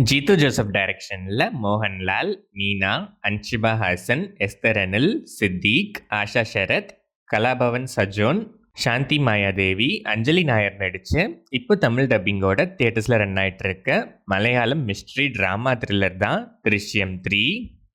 Jeethu Joseph டைரக்ஷன்ல Mohanlal, Meena, அன்ஷிபா Haasan, Esther Anil, Siddique, Asha Sharad, Kalabhavan சஜோன், சாந்தி மாயாதேவி, அஞ்சலி நாயர் நடிச்சு இப்போ தமிழ் டப்பிங்கோட தியேட்டர்ஸ்ல ரன் ஆயிட்டு இருக்க மலையாளம் மிஸ்ட்ரி டிராமா த்ரில்லர் தான் திருஷ்யம் 3.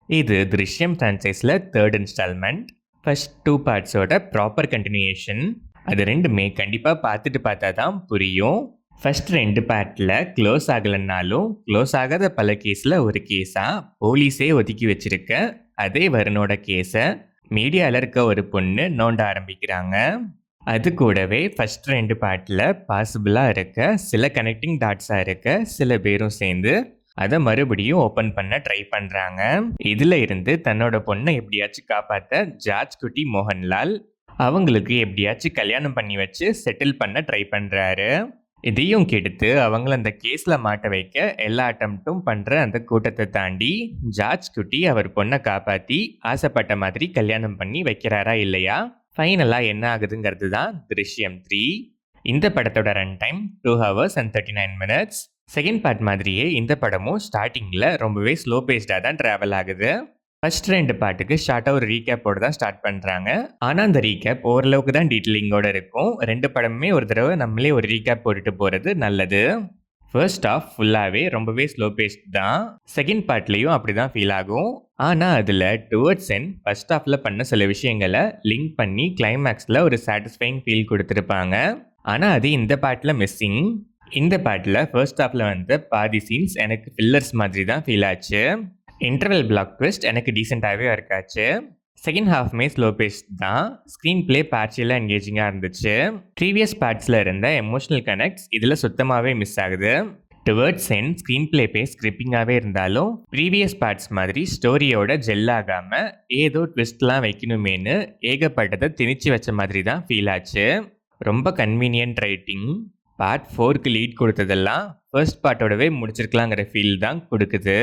இது திருஷ்யம் ஃப்ரான்ச்சைஸில் தேர்ட் இன்ஸ்டால்மெண்ட். ஃபர்ஸ்ட் 2 பார்ட்ஸோட ப்ராப்பர் கண்டினியூஷன். அது ரெண்டுமே கண்டிப்பாக பார்த்துட்டு பார்த்தா தான் புரியும். ஃபர்ஸ்ட் 2 பார்ட்டில் க்ளோஸ் ஆகலைன்னாலும் க்ளோஸ் ஆகாத பல கேஸில் ஒரு கேஸாக போலீஸே ஒதுக்கி வச்சிருக்க அதே வருணோட கேஸை மீடியாவில் இருக்க ஒரு பொண்ணு நோண்ட ஆரம்பிக்கிறாங்க. அது கூடவே ஃபர்ஸ்ட் 2 பார்ட்டில் பாசிபிளாக இருக்க சில கனெக்டிங் டாட்ஸாக இருக்க சில பேரும் சேர்ந்து அதை மறுபடியும் ஓப்பன் பண்ண ட்ரை பண்ணுறாங்க. இதில் இருந்து தன்னோட பொண்ணை எப்படியாச்சும் காப்பாற்ற ஜார்ஜ் குட்டி மோகன்லால் அவங்களுக்கு எப்படியாச்சும் கல்யாணம் பண்ணி வச்சு செட்டில் பண்ண ட்ரை பண்ணுறாரு. இதையும் கெடுத்து அவங்கள அந்த கேஸில் மாட்ட வைக்க எல்லா அட்டம்ப்டும் பண்ணுற அந்த கூட்டத்தை தாண்டி ஜார்ஜ் குட்டி அவர் பொண்ணை காப்பாற்றி ஆசைப்பட்ட மாதிரி கல்யாணம் பண்ணி வைக்கிறாரா இல்லையா, ஃபைனலாக என்ன ஆகுதுங்கிறது தான் திருஷ்யம் 3. இந்த படத்தோட run time 2 hours and 39 minutes. Second part மாதிரியே இந்த படமும் ஸ்டார்டிங்கில் ரொம்பவே ஸ்லோ பேஸ்டாக தான் ட்ராவல் ஆகுது. ஃபர்ஸ்ட் 2 பார்ட்டுக்கு ஷார்ட்டாக ஒரு ரீகேப்போடு தான் ஸ்டார்ட் பண்ணுறாங்க. ஆனால் அந்த ரீகேப் ஓரளவுக்கு தான் டீட்டெயிலிங்கோடு இருக்கும். 2 படமுமே ஒரு தடவை நம்மளே ஒரு ரீகேப் போட்டுட்டு போகிறது நல்லது. ஃபர்ஸ்ட் ஆஃப் ஃபுல்லாகவே ரொம்பவே ஸ்லோ பேஸ்ட் தான். செகண்ட் பார்ட்லேயும் அப்படி தான் ஃபீல் ஆகும். ஆனால் அதில் டுவர்ட்ஸ் எண்ட் ஃபர்ஸ்ட் ஆஃபில் பண்ண சில விஷயங்களை லிங்க் பண்ணி கிளைமேக்ஸில் ஒரு சாட்டிஸ்ஃபைங் ஃபீல் கொடுத்துருப்பாங்க. ஆனால் அது இந்த பார்ட்டில் மிஸ்ஸிங். இந்த பார்ட்டில் ஃபர்ஸ்ட் ஆஃபில் வந்து பாதி சீன்ஸ் எனக்கு ஃபில்லர்ஸ் மாதிரி தான் ஃபீல் ஆச்சு. இன்டர்வல் பிளாக் ட்விஸ்ட் எனக்கு டீசெண்டாகவே இருக்காச்சு. செகண்ட் ஹாஃப்மே ஸ்லோ பேஸ்ட் தான். ஸ்க்ரீன் பிளே பார்ஷியலாக என்கேஜிங்காக இருந்துச்சு. ப்ரீவியஸ் பார்ட்ஸில் இருந்த எமோஷனல் கனெக்ட்ஸ் இதில் சுத்தமாகவே மிஸ் ஆகுது. Towards end screenplay pace ஸ்கிரிப்பிங்காகவே இருந்தாலும் ப்ரீவியஸ் பார்ட்ஸ் மாதிரி ஸ்டோரியோட ஜெல் ஆகாமல் ஏதோ ட்விஸ்ட்லாம் வைக்கணுமேனு ஏகப்பட்டதை திணிச்சு வச்ச மாதிரி தான் ஃபீல் ஆச்சு. ரொம்ப கன்வீனியன்ட் ரைட்டிங். பார்ட் 4க்கு லீட் கொடுத்ததெல்லாம் ஃபர்ஸ்ட் பார்ட்டோடவே முடிச்சிருக்கலாங்கிற ஃபீல் தான் கொடுக்குது.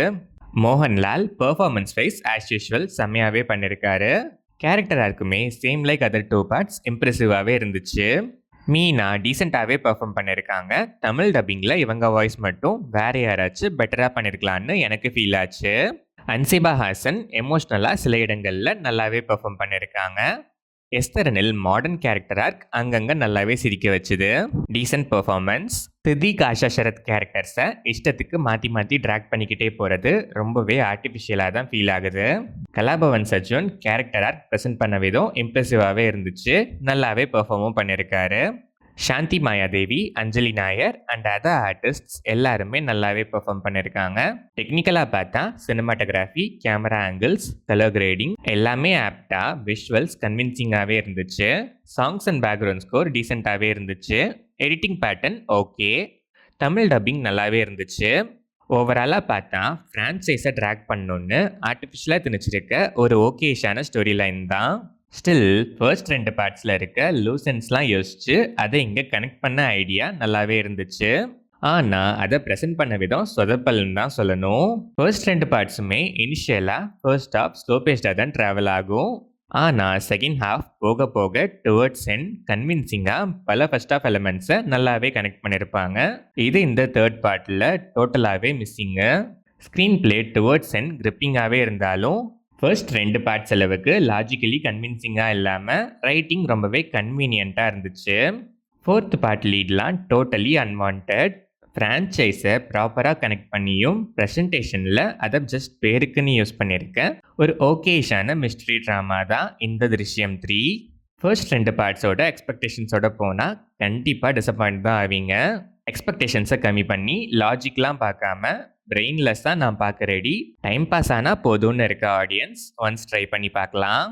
Mohanlal performance wise as usual செம்மையாகவே பண்ணியிருக்காரு. கேரக்டராக இருக்குமே சேம் லைக் அதர் 2 பார்ட்ஸ் இம்ப்ரெசிவாகவே இருந்துச்சு. மீனா டீசெண்டாகவே பெர்ஃபார்ம் பண்ணியிருக்காங்க. தமிழ் டப்பிங்கில் இவங்க வாய்ஸ் மட்டும் வேற யாராச்சும் பெட்டராக பண்ணியிருக்கலான்னு எனக்கு ஃபீல் ஆச்சு. அன்ஷிபா ஹாசன் எமோஷ்னலாக சில இடங்களில் நல்லாவே பெர்ஃபார்ம் பண்ணியிருக்காங்க. Esther Anil modern character arc அங்கங்கே நல்லாவே சிரிக்க வச்சுது. Decent performance. சித்திக், ஆஷா ஷரத் கேரக்டர்ஸை இஷ்டத்துக்கு மாற்றி மாற்றி ட்ராக் பண்ணிக்கிட்டே போகிறது ரொம்பவே ஆர்டிஃபிஷியலாக தான் ஃபீல் ஆகுது. கலாபவன் சஜோன் கேரக்டர் ஆர்க் ப்ரெசென்ட் பண்ண விதம் இம்ப்ரெசிவாகவே இருந்துச்சு. நல்லாவே பெர்ஃபார்மும் பண்ணியிருக்காரு. சாந்தி மாயாதேவி, அஞ்சலி நாயர் அண்ட் அதர் ஆர்டிஸ்ட்ஸ் எல்லாருமே நல்லாவே பெர்ஃபார்ம் பண்ணியிருக்காங்க. டெக்னிக்கலாக பார்த்தா cinematography, camera angles, colour grading எல்லாமே ஆப்டாக விஷுவல்ஸ் கன்வின்சிங்காகவே இருந்துச்சு. சாங்ஸ் அண்ட் பேக்ரவுண்ட் ஸ்கோர் டீசெண்டாகவே இருந்துச்சு. Editing pattern okay. Tamil dubbing நல்லாவே இருந்துச்சு. ஓவராலாக பார்த்தா ஃப்ரான்ச்சைஸை ட்ராக் பண்ணணுன்னு ஆர்டிஃபிஷியலாக திணிச்சிருக்க ஒரு ஓகேஷான ஸ்டோரி லைன் தான். ஸ்டில் ஃபர்ஸ்ட் 2 பார்ட்ஸில் இருக்க லூசன்ஸ்லாம் யோசிச்சு அதை இங்கே கனெக்ட் பண்ண ஐடியா நல்லாவே இருந்துச்சு. ஆனால் அதை ப்ரெசென்ட் பண்ண விதம் சொதப்பல்னு தான் சொல்லணும். ஃபர்ஸ்ட் 2 பார்ட்ஸுமே இனிஷியலாக ஃபர்ஸ்ட் ஹாஃப் ஸ்லோ பேஸ்டாக தான் ட்ராவல் ஆகும். ஆனால் செகண்ட் ஹாஃப் போக போக டுவர்ட்ஸ் எண்ட் கன்வின்சிங்காக பல ஃபர்ஸ்ட் ஹாஃப் எலிமெண்ட்ஸை நல்லாவே கனெக்ட் பண்ணியிருப்பாங்க. இது இந்த தேர்ட் பார்ட்டில் டோட்டலாகவே missing. Screenplay towards end கிரிப்பிங்காகவே இருந்தாலும் ஃபர்ஸ்ட் 2 பார்ட்ஸ் அளவுக்கு லாஜிக்கலி கன்வின்சிங்காக இல்லாமல் ரைட்டிங் ரொம்பவே கன்வீனியண்ட்டாக இருந்துச்சு. ஃபோர்த் பார்ட் லீட்லாம் டோட்டலி அன்வான்ட். ஃப்ரான்ச்சைஸை ப்ராப்பராக கனெக்ட் பண்ணியும் ப்ரெசன்டேஷனில் அதை ஜஸ்ட் பேருக்குன்னு யூஸ் பண்ணியிருக்க ஒரு ஓகேஷான மிஸ்ட்ரி ட்ராமா தான் இந்த திருஷ்யம் 3. ஃபர்ஸ்ட் 2 பார்ட்ஸோட எக்ஸ்பெக்டேஷன்ஸோட போனால் கண்டிப்பாக டிசப்பாயிண்ட் தான் ஆவீங்க. எக்ஸ்பெக்டேஷன்ஸை கம்மி பண்ணி லாஜிக்லாம் பார்க்காம பிரெயின்லெஸ்ஸாக நான் பார்க்க ரெடி, டைம் பாஸ் ஆனால் போதும்னு இருக்க ஆடியன்ஸ் ஒன்ஸ் ட்ரை பண்ணி பார்க்கலாம்.